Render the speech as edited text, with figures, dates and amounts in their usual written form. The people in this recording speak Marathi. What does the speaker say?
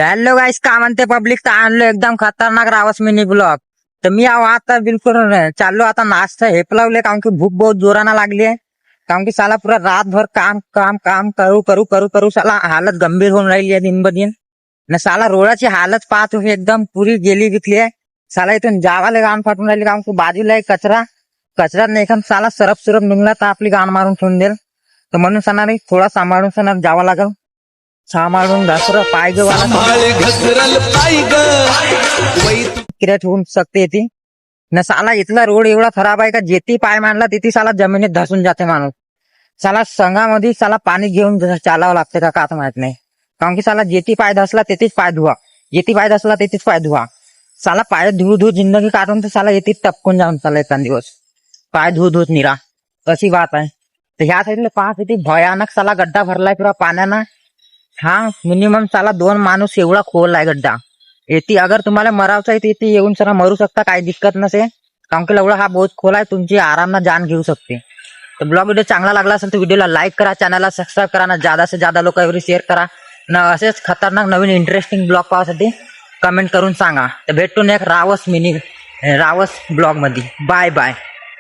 हॅलो गाईस, काय म्हणते पब्लिक? तर आणलो एकदम खतरनाक रावस मिनी ब्लॉग. तर मी आता बिलकुल चाललो आता नाश्ता हेपलावले, कारण की भूक बहुत जोराना लागली आहे. कारण की साला पुरा रातभर काम काम काम करू करू करू करू साला हालत गंभीर होऊन राहिली आहे दिन ब दिन. न साला रोडाची हालत पाहत तुम्ही एकदम पुरी गेली विकली आहे. साला इथून जावाले गाण फाटून राहिली, कारण की बाजूला एक कचरा नाही का साला सरप सुरप निघला तर आपली गाण मारून ठेवून देईल. तर म्हणून सणारी थोडा सांभाळून सणार जावं लागल. सांभाळून घसर पाय क्रिएट होऊन शकते ती. न साला इथला रोड एवढा खराब आहे का जेती पाय मांडला तिथे साला जमिनीत धसून जाते माणूस. साला संघामध्ये साला पाणी घेऊन चालावं लागते का आता माहित नाही. कारण की साला जेती पाय धसला तेथेच पाय धुवा, जेती पाय धसला तेथेच पाय धुवा. साला पाय धू जिंदगी काढून तर साला येते टपकून जाऊन चालला एखाद दिवस पाय धू निरा. अशी बात आहे. तर ह्या साईडला पाहत किती भयानक साला गड्डा भरलाय पुरा पाण्यानं. हा मिनिमम साला 2 माणूस एवढा खोल आहे गड्डा. येते अगर तुम्हाला मरावचं आहे ते येऊन सरा मरू शकता, काही दिक्कत नसे. कारण की एवढा हा बहुत खोल आहे, तुमची आरामना जान घेऊ शकते. तर ब्लॉग व्हिडिओ चांगला लागला असेल तर व्हिडिओला लाईक करा, चॅनलला सबस्क्राईब करा ना, जादा से जादा लोकांवर शेअर करा ना. असेच खतरनाक नवीन इंटरेस्टिंग ब्लॉग पाहण्यासाठी कमेंट करून सांगा. तर भेटून एक रावस ब्लॉग मध्ये. Bye bye.